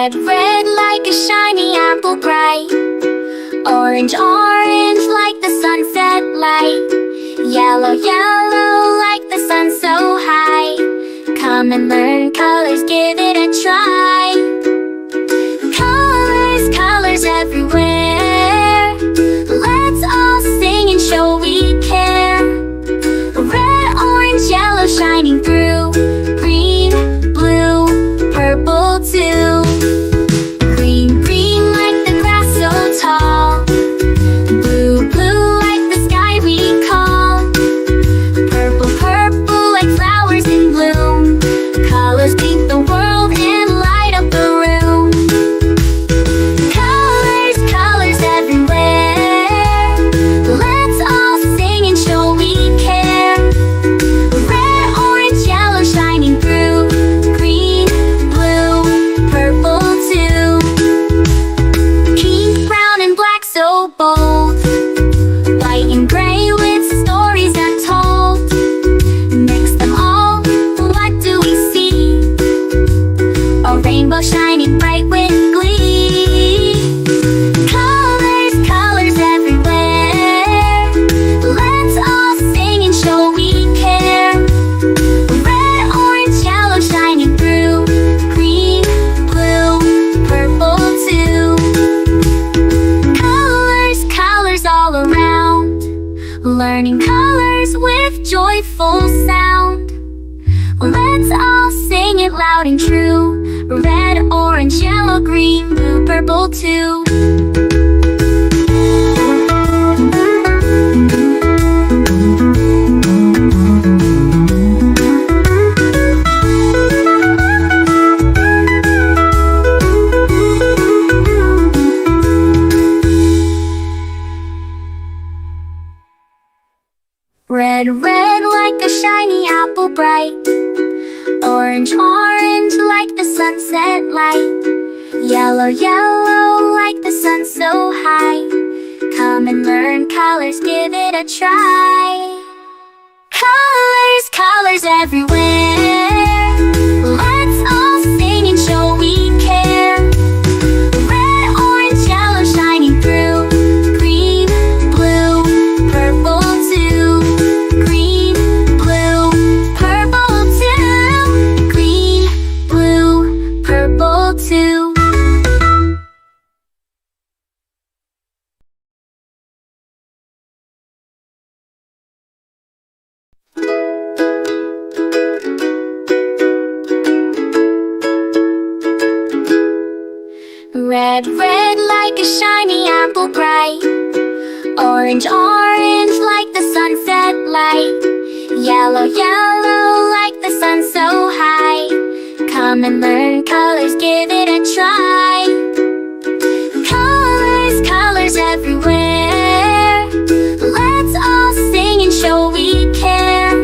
Red, red like a shiny apple bright. Orange, orange like the sunset light. Yellow, yellow like the sun so high. Come and learn colors, give it a try. Colors, colors everywhere. Let's all sing and show we care. Red, orange, yellow shining through. Green, blue, purple too. Green, green like the grass so tall. Blue, blue like the sky we call. Purple, purple like flowers in bloom. Colors paint the world and light up the room. Colors, colors everywhere. Let's all sing and show we care. Red, orange, yellow shining through. Green, blue, purple too. Pink, brown and black so bold. White and gray with stories untold. Mix them all, what do we see? A rainbow shining bright with glee. Colors, colors everywhere. Let's all sing and show we care. Red, orange, yellow shining through. Green, blue, purple too. Colors, colors all around. Learning colors with joyful sound. Let's all sing it loud and true. Red, orange, yellow, green, blue, purple too. Red, red like a shiny apple bright. Orange, orange like the sunset light. Yellow, yellow like the sun so high. Come and learn colors, give it a try. Colors, colors everywhere. Let's all sing and show we care. Red, orange, yellow shining through. Green, blue, purple too. Green, blue, purple too. Green, blue, purple too. Red, red like a shiny apple bright. Orange, orange like the sunset light. Yellow, yellow like the sun so high. Come and learn colors, give it a try. Colors, colors everywhere. Let's all sing and show we care.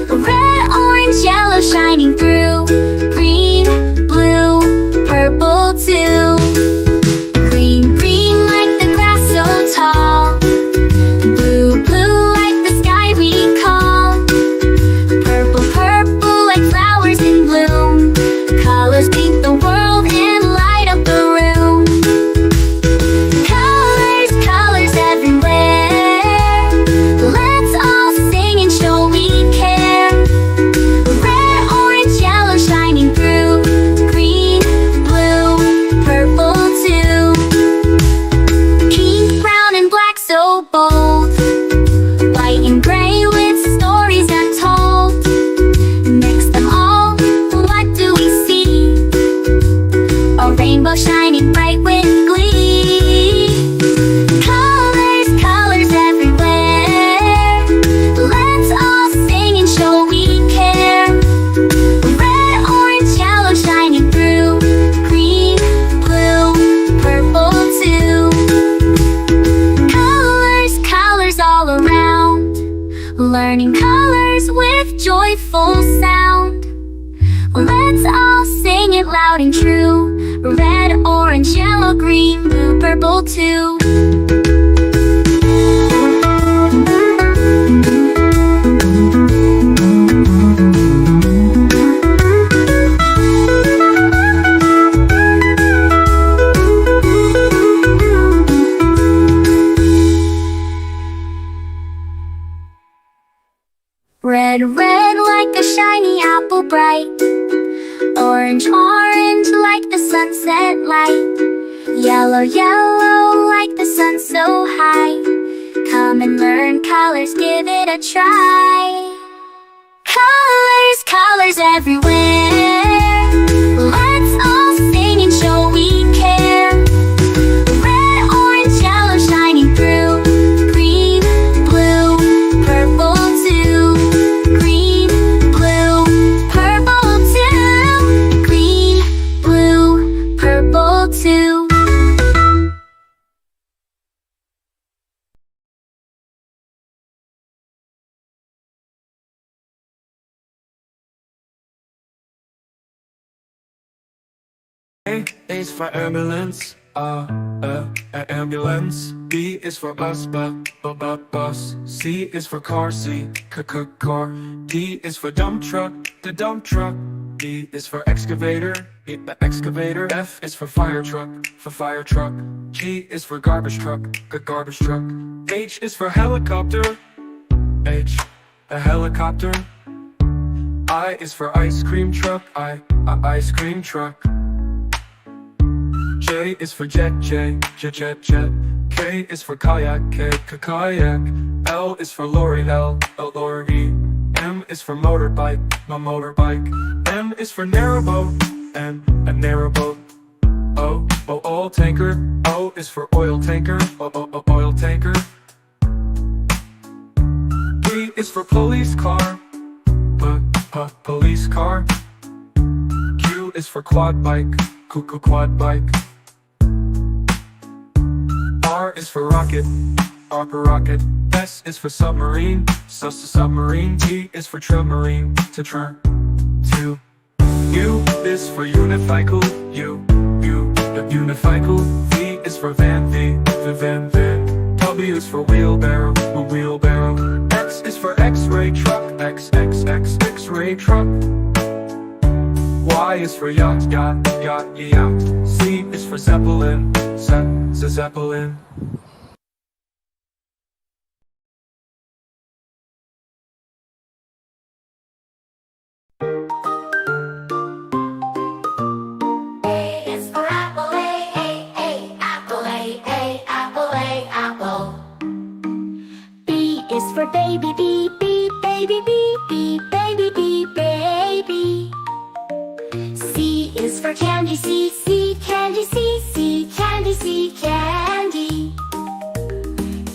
Red, orange, yellow shining through. Green, blue, purple too. Green, green like the grass so tall. Blue, blue like the sky we call. Purple, purple like flowers in bloom. Colors paint the world and light up the room. Colors, colors everywhere. Let's all sing and show we care. Red, orange, yellow shining through. Green, blue, purple too. Pink, brown and black so bold. White and gray with stories untold. Mix them all, what do we see? A rainbow shining bright with glee. Colors, colors everywhere. Let's all sing and show we care. Red, orange, yellow shining through. Green, blue, purple too. Colors, colors all around. Learning colors with joyful sound. Let's all sing it loud and true. Red, orange, yellow, green, blue, purple too. Red, red like a shiny apple bright. Orange, orange like the sunset light. Yellow, yellow like the sun so high. Come and learn colors, give it a try. Colors, colors everywhere. Let's all sing and show we care. Red, orange, yellow shining through. Green, blue, purple too. Green, blue, purple too. Green, blue, purple too. A is for ambulance, ambulance. B is for bus, bus. C is for car, car. D is for dump truck, the dump truck. E is for excavator, the excavator. F is for fire truck, G is for garbage truck, garbage truck. H is for helicopter, a helicopter. I is for ice cream truck, ice cream truck. J is for jet. K is for kayak, kayak. L is for lorry, lorry. M is for motorbike, motorbike. N is for narrowboat, a narrowboat. O, oil tanker. O is for oil tanker, oil tanker. P is for police car, police car. Q is for quad bike, quad bike. R is for rocket, rocket. S is for submarine, submarine. T is for submarine, to. U is for unicycle, unicycle. V is for van, van. W is for wheelbarrow, wheelbarrow. X is for X-ray truck, X-ray truck. Y is for yacht, yacht. Z is for zeppelin, zeppelin. A is for apple, apple, apple. B is for baby, baby, baby. C is for candy, candy, candy.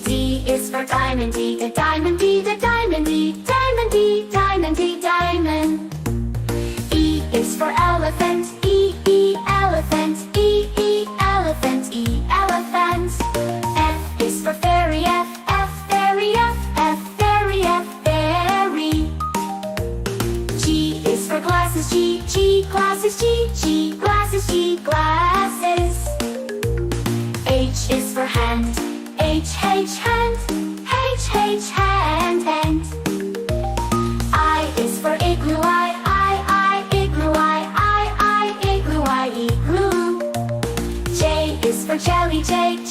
D is for diamond, the diamond, diamond. E is for elephant, elephant, elephant. F is for fairy, fairy. G is for glasses, glasses. H is for hand, hand. I is for igloo, igloo. J is for jelly, jelly.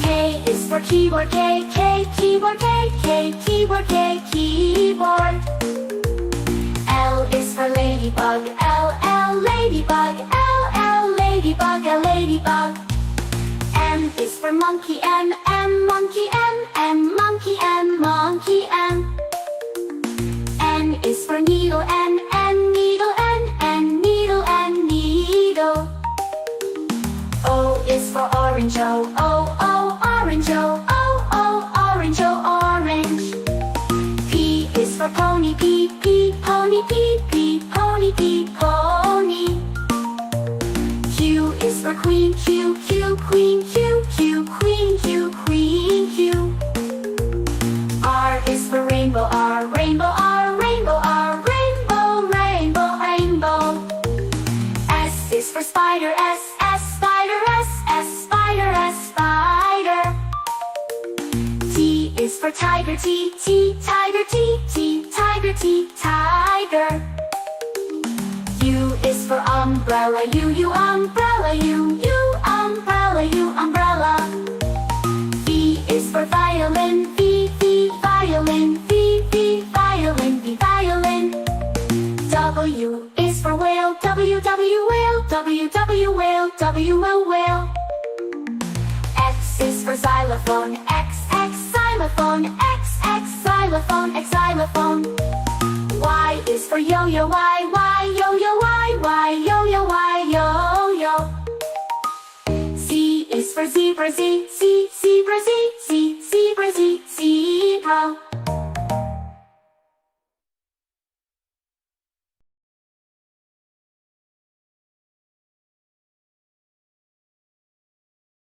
K is for keyboard, keyboard. L is for ladybug, ladybug. M is for monkey, monkey. N is for needle, needle. O is for orange, orange. P is for pony, pony. Q is for queen, queen. R is for rainbow, rainbow. S is for spider, spider. T is for tiger, tiger. U is for umbrella, umbrella. V is for xylophone. X, xylophone. X, xylophone. X, xylophone. Y is for yo-yo. Y, yo-yo. Y, yo-yo. Y, yo-yo. Z is for zebra. Z, zebra. Z,